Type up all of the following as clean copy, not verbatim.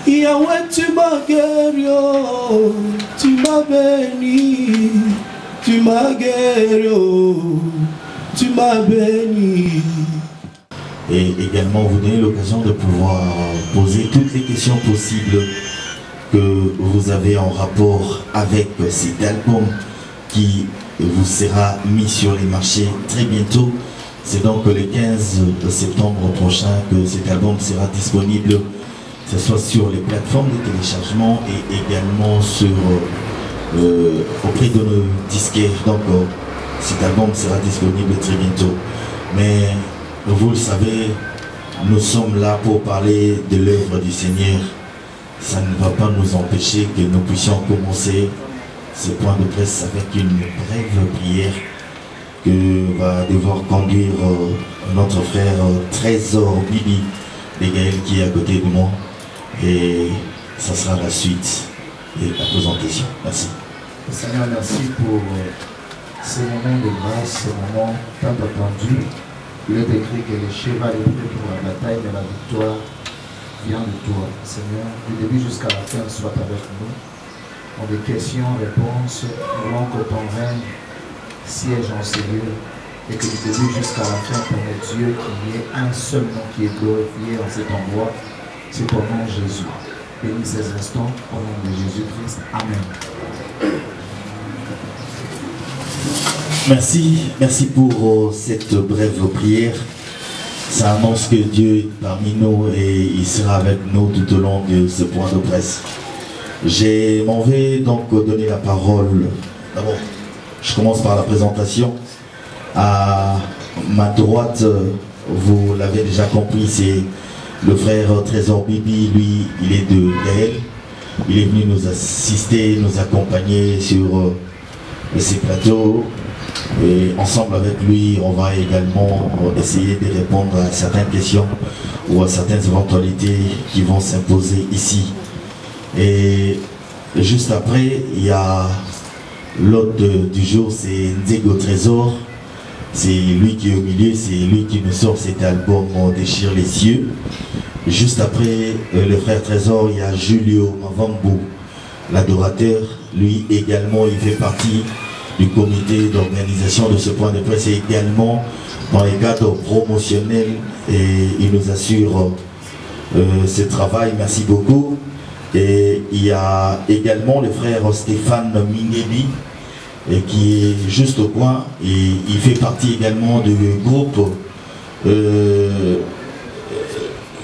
Yahweh, tu m'as guéri, oh, tu m'as béni, tu m'as guéri, oh, tu m'as béni. Et également vous donner l'occasion de pouvoir poser toutes les questions possibles que vous avez en rapport avec cet album qui vous sera mis sur les marchés très bientôt. C'est donc le 15 septembre prochain que cet album sera disponible, que ce soit sur les plateformes de téléchargement et également sur, auprès de nos disquaires. Donc cet album sera disponible très bientôt. Mais vous le savez, nous sommes là pour parler de l'œuvre du Seigneur. Ça ne va pas nous empêcher que nous puissions commencer ce point de presse avec une brève prière que va devoir conduire notre frère Trésor Bibi Gaël qui est à côté de moi. Et ça sera la suite et la présentation. Merci. Seigneur, merci pour ces moments de grâce, ces moments tant attendus. Il est écrit que le cheval est prêt pour la bataille, mais la victoire vient de toi. Seigneur, du début jusqu'à la fin, sois avec nous. Dans des questions, réponses, nous voulons que ton règne siège en ces lieux et que du début jusqu'à la fin, Père Dieu, qu'il y ait un seul nom qui est glorifié en cet endroit, c'est ton nom Jésus. Bénis ces instants au nom de Jésus-Christ. Amen. Merci pour cette brève prière. Ça annonce que Dieu est parmi nous et il sera avec nous tout au long de ce point de presse. Je m'en vais donc donner la parole. D'abord, je commence par la présentation. À ma droite, vous l'avez déjà compris, c'est le frère Trésor Bibi. Lui, il est de Gaël. Il est venu nous assister, nous accompagner sur ces plateaux. Et ensemble avec lui, on va également essayer de répondre à certaines questions ou à certaines éventualités qui vont s'imposer ici. Et juste après, il y a l'hôte du jour, c'est Ndego Trésor. C'est lui qui est au milieu, c'est lui qui nous sort cet album « Déchire les cieux ». Juste après le frère Trésor, il y a Julio Mavambo, l'adorateur. Lui également, il fait partie du comité d'organisation de ce point de presse et également dans les cadres promotionnels et il nous assure ce travail. Merci beaucoup. Et il y a également le frère Stéphane Mingebi qui est juste au coin et il fait partie également du groupe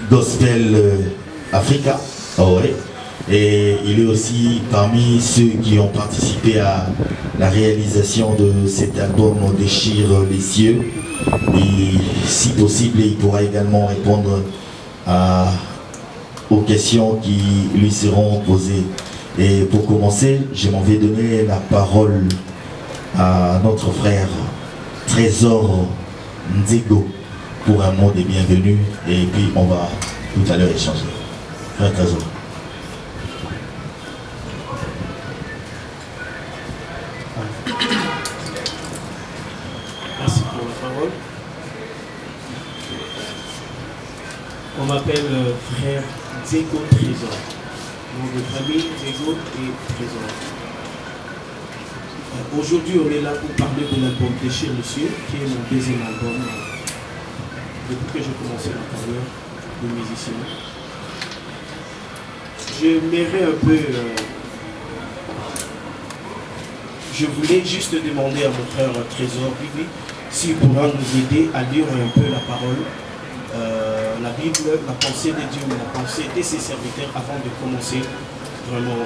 Gospel Africa. Oh, ouais. Et il est aussi parmi ceux qui ont participé à la réalisation de cet album « Déchire les cieux ». Et si possible, il pourra également répondre aux questions qui lui seront posées. Et pour commencer, je m'en vais donner la parole à notre frère Trésor Ndego pour un mot de bienvenue. Et puis on va tout à l'heure échanger. Frère Trésor. Merci pour la parole. On m'appelle frère Ndego Trésor. Nom de famille, Ndego et Trésor. Aujourd'hui, on est là pour parler de l'album Déchire les cieux, qui est mon deuxième album depuis que j'ai commencé ma carrière de musicien. J'aimerais un peu... je voulais juste demander à mon frère Trésor Bibi s'il pourra nous aider à lire un peu la parole, la Bible, la pensée de Dieu, la pensée de ses serviteurs avant de commencer vraiment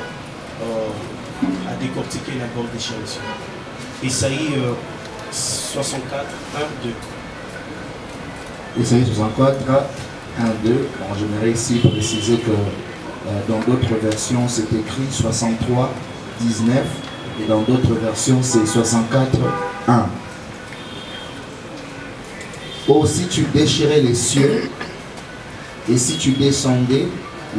à décortiquer l'album Déchire les cieux. Isaïe 64, 1, 2. Isaïe 64, 1, 2. Bon, j'aimerais ici préciser que dans d'autres versions c'est écrit 63, 19 et dans d'autres versions c'est 64, 1. Oh, si tu déchirais les cieux et si tu descendais,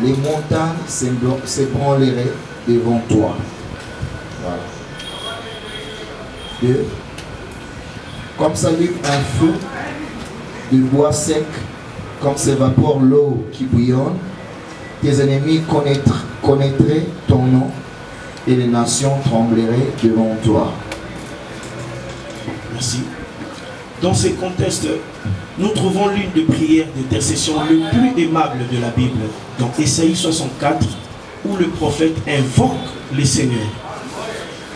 les montagnes s'ébranleraient devant toi. Voilà. 2. Comme s'allume un feu de bois sec, comme s'évapore l'eau qui bouillonne, tes ennemis connaîtraient ton nom et les nations trembleraient devant toi. Merci. Dans ces contextes, nous trouvons l'une des prières d'intercession le plus aimable de la Bible, dans Ésaïe 64, où le prophète invoque le Seigneur.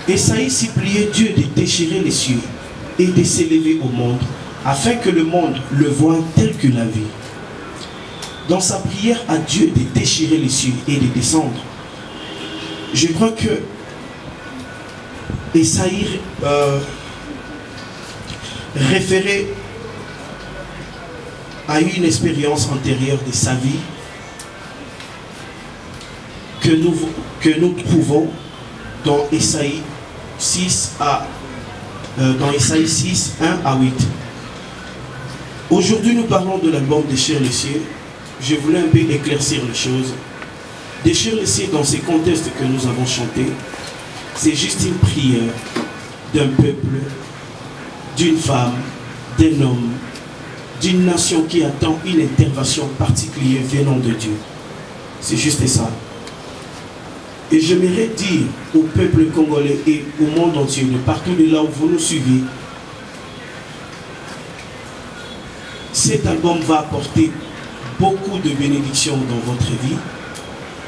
Ésaïe suppliait Dieu de déchirer les cieux et de s'élever au monde, afin que le monde le voie tel qu'il l'a vu. Dans sa prière à Dieu de déchirer les cieux et de descendre, je crois que Ésaïe référait à une expérience antérieure de sa vie que nous trouvons dans Ésaïe 6, 1 à 8. Aujourd'hui, nous parlons de l'album Déchire les cieux. Je voulais un peu éclaircir les choses. Déchire les cieux dans ces contextes que nous avons chantés, c'est juste une prière d'un peuple, d'une femme, d'un homme, d'une nation qui attend une intervention particulière venant de Dieu. C'est juste ça. Et j'aimerais dire au peuple congolais et au monde entier, de partout de là où vous nous suivez, cet album va apporter beaucoup de bénédictions dans votre vie.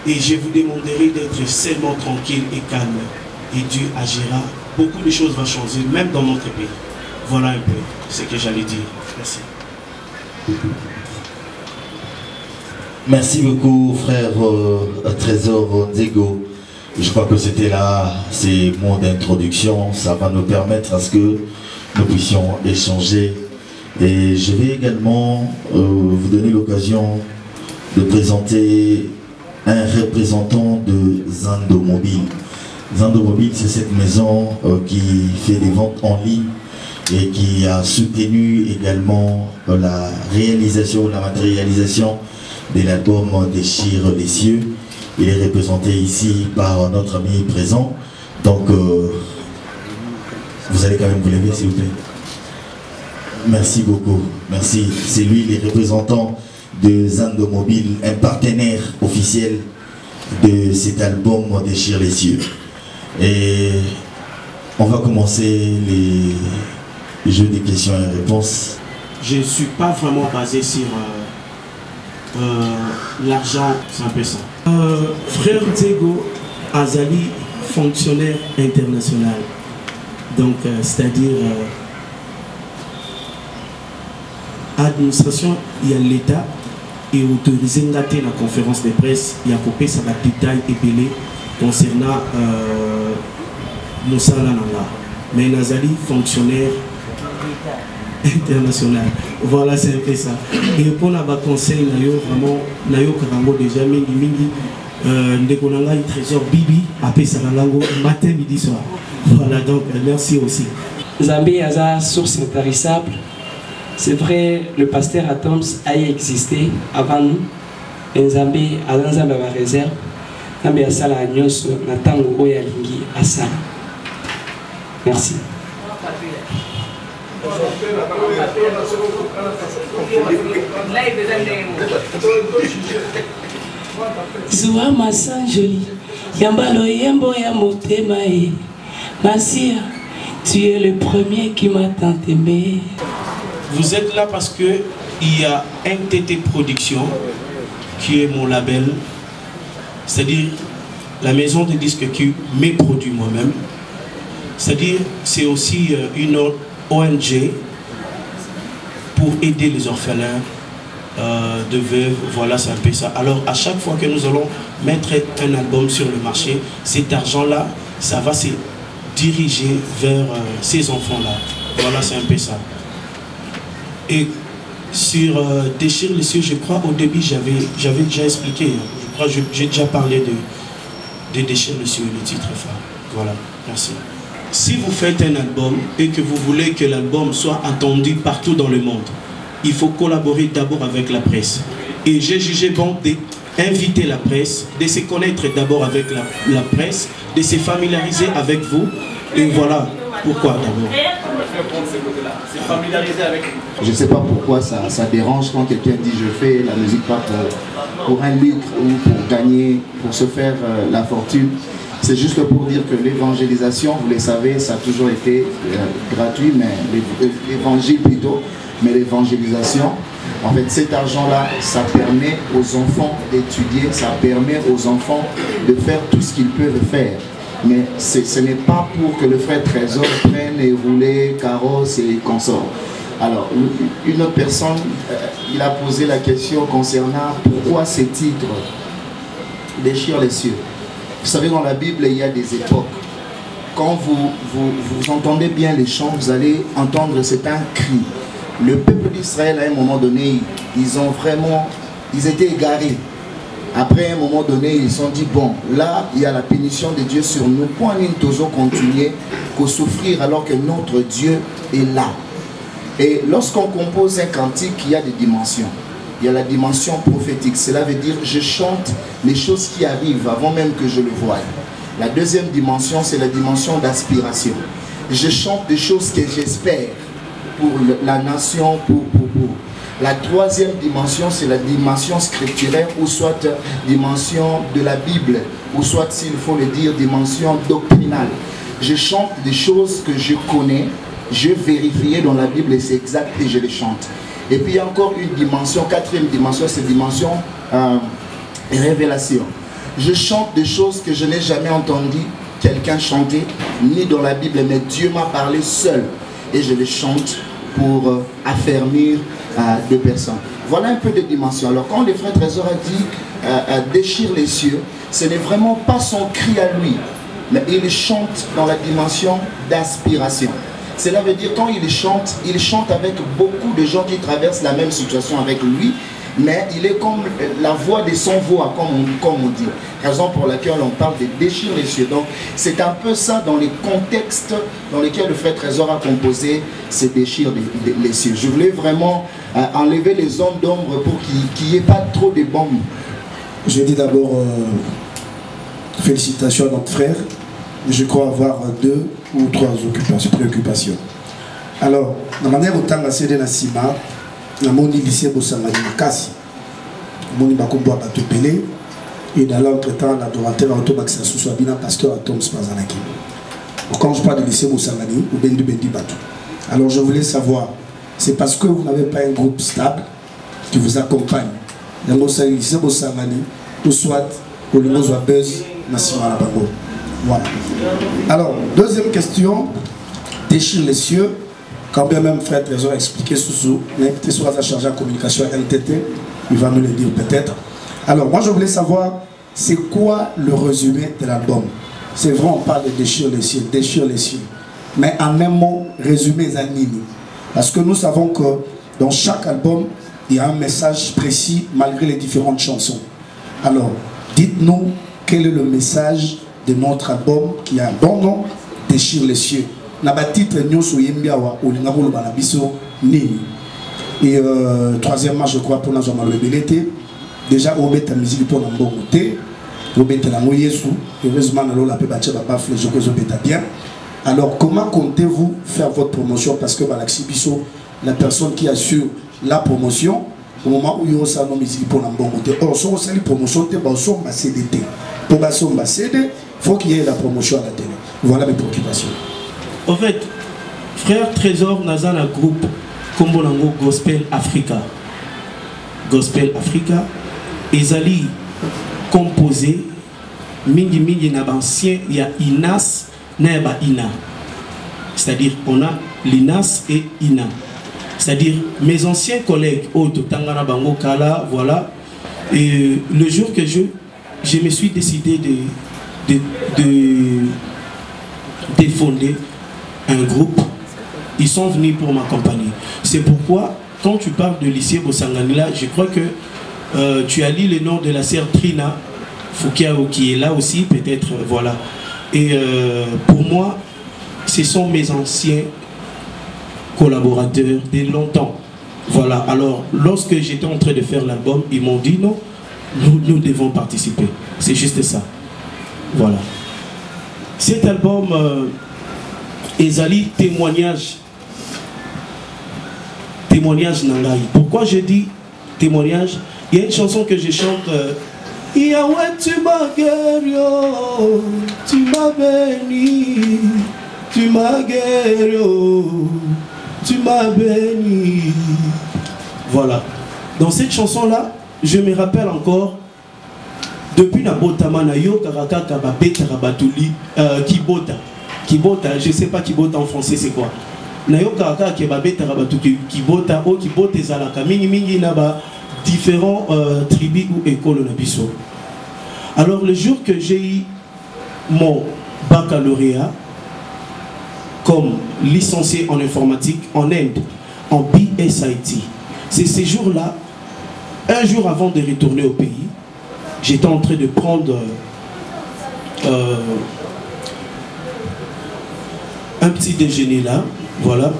Et je vous demanderai d'être seulement tranquille et calme. Et Dieu agira. Beaucoup de choses vont changer, même dans notre pays. Voilà un peu ce que j'allais dire. Merci. Merci beaucoup, frère Trésor Nzego. Je crois que c'était là ces mots d'introduction. Ça va nous permettre à ce que nous puissions échanger. Et je vais également vous donner l'occasion de présenter un représentant de Zando Mobile. Zando Mobile, c'est cette maison qui fait des ventes en ligne et qui a soutenu également la réalisation, la matérialisation de l'album Déchire les cieux. Il est représenté ici par notre ami présent. Donc, vous allez quand même vous lever, s'il vous plaît. Merci beaucoup. Merci. C'est lui, les représentants de Zando Mobile, un partenaire officiel de cet album Déchire les cieux. Et on va commencer les jeux de questions et réponses. Je ne suis pas vraiment basé sur l'argent, c'est un peu ça. Frère Nzego Azali, fonctionnaire international. Donc, c'est-à-dire administration, il y a l'État et autorisé la conférence de presse, il y a coupé ça la détail épelé concernant Moussa Lananga. Mais Nazali, fonctionnaire international. Voilà, c'est un peu ça. Et pour la conseil, vraiment, Nayo Karango déjà, mingi, Ndekonanga, il trésor Bibi, après Salango, matin, midi, soir. Voilà, donc merci aussi. Zambie a sa source intarissable. C'est vrai, le pasteur Atoms a existé avant nous. Et Zambie a la réserve. Zambie a sala à Nyos, Natango Oyalingi a sala. Merci. Zoua Massan joli, Yambalo Yembo Yamotema e. Massia, tu es le premier qui m'a tant aimé. Vous êtes là parce que il y a NTT Production qui est mon label, c'est-à-dire la maison de disques qui me produit moi-même. C'est-à-dire c'est aussi une ONG pour aider les orphelins de veuves. Voilà, c'est un peu ça. Alors à chaque fois que nous allons mettre un album sur le marché, cet argent-là, ça va se diriger vers ces enfants-là. Voilà, c'est un peu ça. Et sur Déchire les cieux, je crois au début j'avais déjà expliqué. Je crois que j'ai déjà parlé de Déchire les cieux, le titre phare. Voilà, merci. Si vous faites un album et que vous voulez que l'album soit entendu partout dans le monde, il faut collaborer d'abord avec la presse. Et j'ai jugé bon d'inviter la presse, de se connaître d'abord avec la presse, de se familiariser avec vous. Et voilà pourquoi d'abord. fait prendre ce côté-là? C'est familiariser avec. Je ne sais pas pourquoi ça dérange quand quelqu'un dit je fais la musique pas pour un lucre ou pour gagner, pour se faire la fortune. C'est juste pour dire que l'évangélisation, vous le savez, ça a toujours été gratuit, mais l'évangile plutôt, mais l'évangélisation, en fait cet argent-là, ça permet aux enfants d'étudier, ça permet aux enfants de faire tout ce qu'ils peuvent faire. Mais ce n'est pas pour que le frère Trésor prenne et roule, carrosse et consort. Alors, une autre personne, il a posé la question concernant pourquoi ces titres déchirent les cieux. Vous savez, dans la Bible, il y a des époques. Quand vous entendez bien les chants, vous allez entendre, c'est un cri. Le peuple d'Israël, à un moment donné, ils étaient égarés. Après, à un moment donné, ils se sont dit, bon, là, il y a la pénition de Dieu sur nous. Pourquoi nous devons continuer qu'à souffrir alors que notre Dieu est là? Et lorsqu'on compose un cantique, il y a des dimensions. Il y a la dimension prophétique. Cela veut dire, je chante les choses qui arrivent avant même que je le voie. La deuxième dimension, c'est la dimension d'aspiration. Je chante des choses que j'espère pour la nation, pour. La troisième dimension, c'est la dimension scripturaire, ou soit dimension de la Bible, ou soit, s'il faut le dire, dimension doctrinale. Je chante des choses que je connais, je vérifie dans la Bible et c'est exact et je les chante. Et puis il y a encore une dimension, quatrième dimension, c'est dimension révélation. Je chante des choses que je n'ai jamais entendu quelqu'un chanter, ni dans la Bible, mais Dieu m'a parlé seul. Et je les chante pour affermir deux personnes. Voilà un peu de dimensions. Alors quand le frère Trésor a dit déchire les cieux, ce n'est vraiment pas son cri à lui, mais il chante dans la dimension d'aspiration. Cela veut dire quand il chante avec beaucoup de gens qui traversent la même situation avec lui, mais il est comme la voix de son voix, comme on dit. Raison pour laquelle on parle de déchirer les cieux. Donc c'est un peu ça dans les contextes dans lesquels le frère Trésor a composé ces déchire les cieux. Je voulais vraiment enlever les zones d'ombre pour qu'il n'y ait pas trop de bombes. Je dis d'abord félicitations à notre frère. Je crois avoir 2 ou 3 préoccupations. Alors, la manière dont on a cédé la Sima, on a dit lycée Bossamani Makasi, on a dit Bakombo Abatopele, et dans l'entretemps, l'adorateur a automaxé soit bien pasteur à Tom Spazanaki. Quand je parle de lycée Bossamani, ou Bendu Bendi Batou. Alors, je voulais savoir, c'est parce que vous n'avez pas un groupe stable qui vous accompagne dans le lycée Bossamani, ou soit au niveau de Buzz, Nassima Nabango. Voilà. Alors, deuxième question, déchire les cieux. Quand bien même frère Trésor a expliqué sous l'invité sur la chargée en communication NTT, il va nous le dire peut-être. Alors, moi je voulais savoir, c'est quoi le résumé de l'album? C'est vrai, on parle de déchire les cieux. Mais en un mot, résumé les animés. Parce que nous savons que dans chaque album, il y a un message précis malgré les différentes chansons. Alors, dites-nous quel est le message de notre album qui a un bon nom, Déchire les cieux. Na ba titre nyoso yembiawa olingabo lobana biso nini. Et troisièmement, je crois pour nous le belete déjà au beta musique pour n'ambongo te au beta la Yesu heureusement na lola pe ba tcha ba flèche que zo beta bien. Alors comment comptez-vous faire votre promotion parce que Balaxi biso la personne qui assure la promotion au moment où il y a ça non musique pour n'ambongo te. Or so sali promotion te ba so ba CDT. Pour ba so ba CD faut qu'il y ait la promotion à la télé. Voilà mes préoccupations. En fait, frère Trésor Nazan a groupe Kombonango Gospel Africa. Gospel Africa. Ezali composé mingi na ancien, il y a Inas na Ina. C'est-à-dire on a l'Inas et Ina. C'est-à-dire mes anciens collègues Tangana Bango Kala, voilà. Et le jour que je me suis décidé de fonder un groupe, ils sont venus pour m'accompagner. C'est pourquoi, quand tu parles de lycée Bosanganila, je crois que tu as lu le nom de la sœur Trina Foukiao qui est là aussi, peut-être, voilà. Et pour moi, ce sont mes anciens collaborateurs de longtemps. Voilà, alors, lorsque j'étais en train de faire l'album, ils m'ont dit non, nous devons participer. C'est juste ça. Voilà. Cet album... Ezali témoignage témoignage nangai. Pourquoi je dis témoignage? Il y a une chanson que je chante. Yahweh, tu m'as guéri, tu m'as béni, tu m'as guéri, tu m'as béni. Voilà. Dans cette chanson-là, je me rappelle encore, depuis Nabotama Nayo, Karaka Kababé, Karabatuli, Kibota. Kibota, je ne sais pas Kibota en français c'est quoi. Nayo Karaka Kababé, Karabatuli, Kibota, O Kibota Zalaka, Mingi Mingi Naba. Différents tribus ou écoles Nabiso. Alors le jour que j'ai eu mon baccalauréat comme licencié en informatique en Inde, en BSIT, c'est ces jours-là, un jour avant de retourner au pays, j'étais en train de prendre un petit déjeuner là, voilà.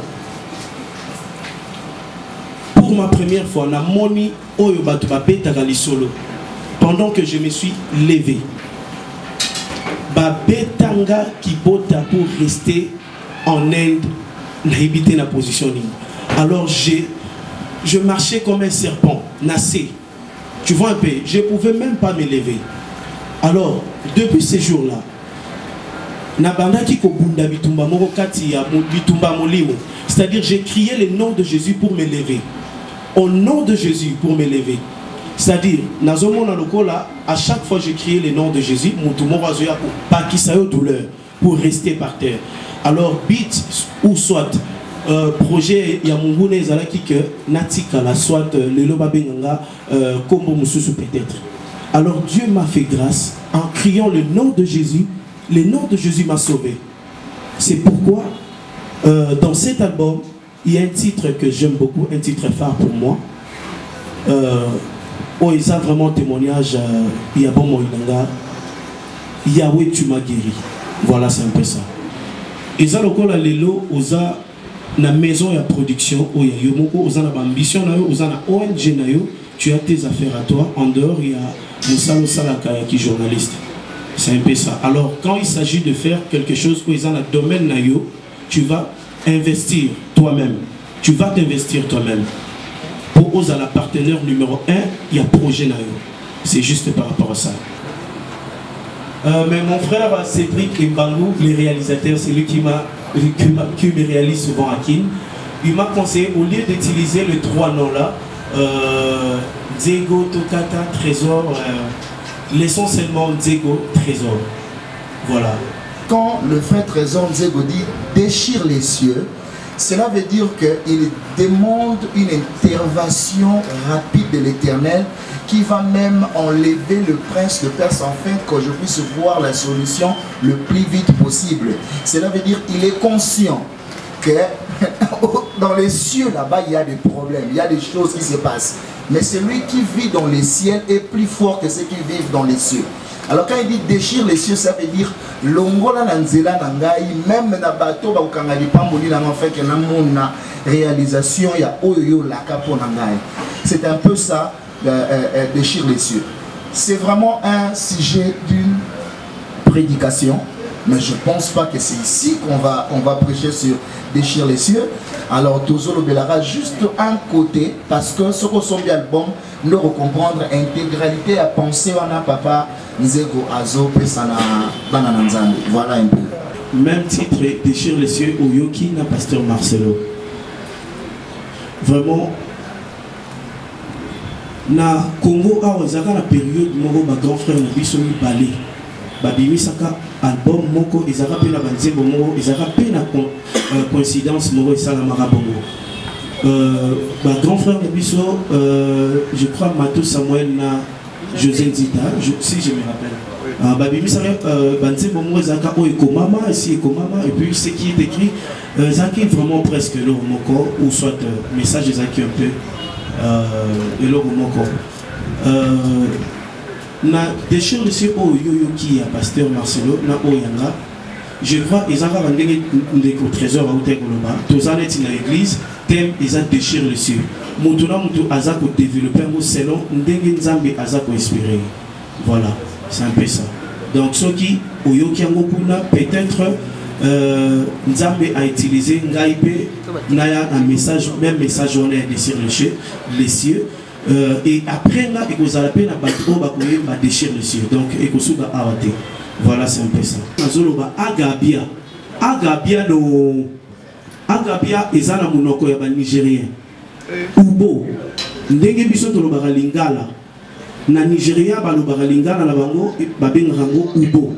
Pour ma première fois, na moni oyo batu babetaka solo. Pendant que je me suis levé, babetanga kibota pour rester en Inde, na habité na positioning. Alors je marchais comme un serpent, nassé. Tu vois un peu, je ne pouvais même pas me lever. Alors, depuis ces jours-là, c'est-à-dire j'ai crié le nom de Jésus pour me lever. Au nom de Jésus pour me lever. C'est-à-dire, à chaque fois j'ai crié le nom de Jésus, douleur pour rester par terre. Alors, bit ou soit projet Yamungune Zalaki que Natika la soit le loba benganga Kombo Mususu peut-être. Alors Dieu m'a fait grâce en criant le nom de Jésus. Le nom de Jésus m'a sauvé. C'est pourquoi dans cet album il y a un titre que j'aime beaucoup, un titre phare pour moi. Il y a vraiment témoignage. Il y a bon Moïnanga. Yahweh, tu m'as guéri. Voilà, c'est un peu ça. Et ça, le lelo, osa na maison de production, osa na ambition, osa na ONG na yo, tu as tes affaires à toi. En dehors, il y a Moussalo Salaka qui est journaliste. C'est un peu ça. Alors, quand il s'agit de faire quelque chose où ils ont le domaine na yo, tu vas investir toi-même. Tu vas t'investir toi-même. Pour osa la partenaire numéro 1, il y a projet na yo. C'est juste par rapport à ça. Mais mon frère Cédric Mbangou, le réalisateur, c'est lui qui me réalise souvent à Kin. Il m'a conseillé, au lieu d'utiliser les trois noms là, Dzego, Tokata, Trésor, laissons seulement Dzego, Trésor. Voilà. Quand le frère Trésor Dzego dit déchire les cieux, cela veut dire qu'il demande une intervention rapide de l'Éternel qui va même enlever le prince de Perse afin que je puisse voir la solution le plus vite possible. Cela veut dire qu'il est conscient que dans les cieux là-bas il y a des problèmes, il y a des choses qui se passent. Mais celui qui vit dans les ciels est plus fort que ceux qui vivent dans les cieux. Alors quand il dit déchire les cieux, ça veut dire longola nanzela nangai, même na bateau ba ukangali pamboli na fait que na mona réalisation ya oyo la capo nangai. C'est un peu ça, déchire les cieux. C'est vraiment un sujet d'une prédication, mais je pense pas que c'est ici qu'on va prêcher sur déchire les cieux. Alors Tozolo Belara juste un côté parce que ce qu'on son bien album nous recomprendre intégralité à penser on a papa Nzego Azo Pesana Banananzande. Voilà un peu. Même titre, déchire les cieux au Yoki na pasteur Marcelo. Vraiment na Congo a osaka la période moko ba grand frère na biso mi balé. Babimi saka album moko ezaka pe na banzembo moko ezaka pe na coïncidence moko esala marabongo. Bah, grand frère de Bisso, je crois Mato Samuel na José Nzita, si je me rappelle. Babimi Saré, Banzembo Moko Zaka O Ekomama, ici Ekomama, et puis ce qui est écrit, Zaki vraiment presque le Moko, ou soit message de Zaki un peu, et le Moko. Na déchire ici O Yoyo qui a pasteur Marcelo, na O Yanga. Je crois qu'ils ont des trésors à Outekoloba. Tous en est dans l'église, thème ils ont déchiré le ciel. Moutuna Moutou Azako développé selon Ndenge Nzambe Azako inspiré. Voilà, c'est un peu ça. Donc, ceux qui, au Yokiangopuna, peut-être Nzambe a utilisé Ngaïpe, Naya un message, même message on est sur les cieux. Et après, là, il y a la peine à déchirer les cieux. Donc, il y a arrêté. Voilà, c'est un peu ça. Agabia. Agabia, Agabia, ils ont un monoko nigérien. Ubo. Ndenge biso to lobaka lingala. Na Nigeria, balobaka lingala na bango, babengango Ubo.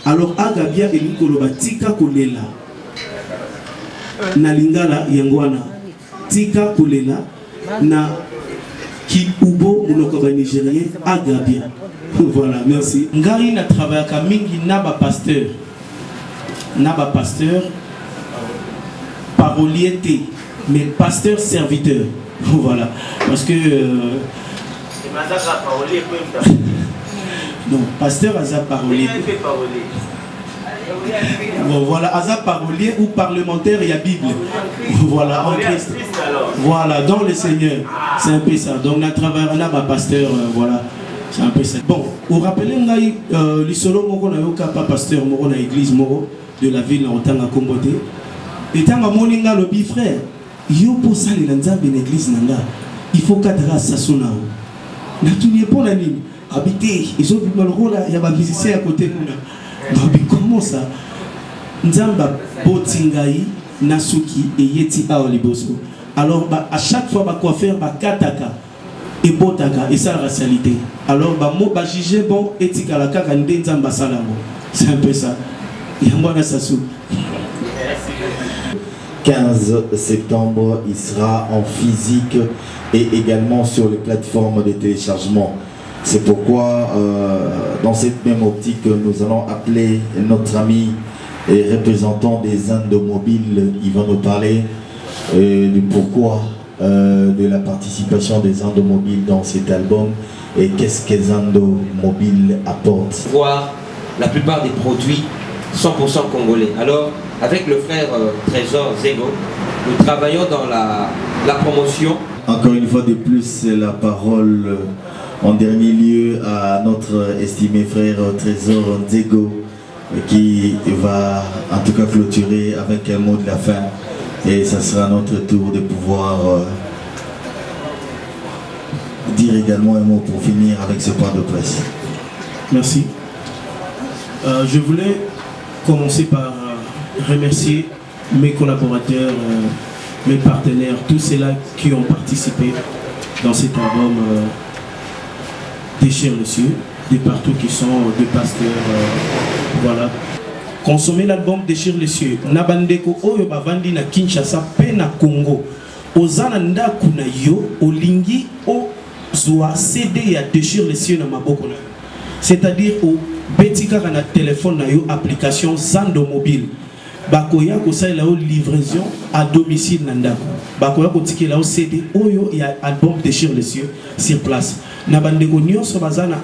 Alors Agabia eliko loba tika kolela na lingala yangwana tika kolela na ki Ubo monoko ba nigérien Agabia. Voilà, merci. Ngari na travaillé ka mingi na ba pasteur parolier mais pasteur serviteur. Voilà, parce que non, pasteur Aza parolier. Bon, voilà, Aza parolier ou parlementaire, il y a Bible. Voilà, en Christ. Voilà, dans le Seigneur. C'est un peu ça. Donc, on a travaillé là, ma pasteur, voilà. C'est un peu ça. Bon, vous rappelez, le solo, on a eu pas pasteur, on a église de la ville, on a combattu. Et tant que mon le bifrère, yo pour ça, les lanzas de l'église, il faut qu'à Sassona. Na tout n'est pas la ligne. Habiter, ils ont vu le rôle, il y a un musicien à côté de nous. Mais comment ça? Nzamba Botingaï, Nasuki et Yeti Aoliboso. Alors, à chaque fois, quoi faire, Kataka et Botaka, et ça la racialité. Alors, moi, juger bon, etika la kaka Nzamba Salamo. C'est un peu ça. Il y a moi, Sassou. 15 septembre, il sera en physique et également sur les plateformes de téléchargement. C'est pourquoi, dans cette même optique, nous allons appeler notre ami et représentant des Indes mobiles. Il va nous parler du pourquoi de la participation des Indes mobiles dans cet album et qu'est-ce que les Indes mobiles apportent. Voir la plupart des produits 100% congolais. Alors, avec le frère Trésor Zego, nous travaillons dans la promotion. Encore une fois de plus, c'est la parole en dernier lieu à notre estimé frère Trésor Zego qui va en tout cas clôturer avec un mot de la fin. Et ça sera notre tour de pouvoir dire également un mot pour finir avec ce point de presse. Merci. Je voulais commencer par remercier mes collaborateurs, mes partenaires, tous ceux-là qui ont participé dans cet album Déchire le cieux, de partout qui sont des pasteurs, voilà. Consommer l'album Déchire le cieux. Nabandeko oyo bavandi na Kinshasa pe na Congo. Ozana ndaku na yo, olingi o zoa CD ya Déchire le cieux na maboko na. C'est-à-dire au betika na téléphone na yo application Zando mobile. Bakoya ko sa la livraison à domicile nandako. Bakoya ko tiki la CD oyo ya album Déchire les cieux sur place. Na bandeko nyonso bazana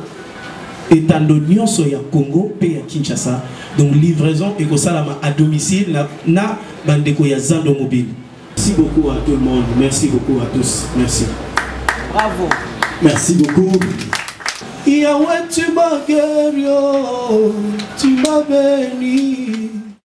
etando nyonso ya Congo pe ya Kinshasa. Donc livraison et ko salama à domicile na bandeko ya Zando mobile. Merci beaucoup à tout le monde. Merci beaucoup à tous. Merci. Bravo. Merci beaucoup. Yahweh, tu m'as guéri, tu m'as béni.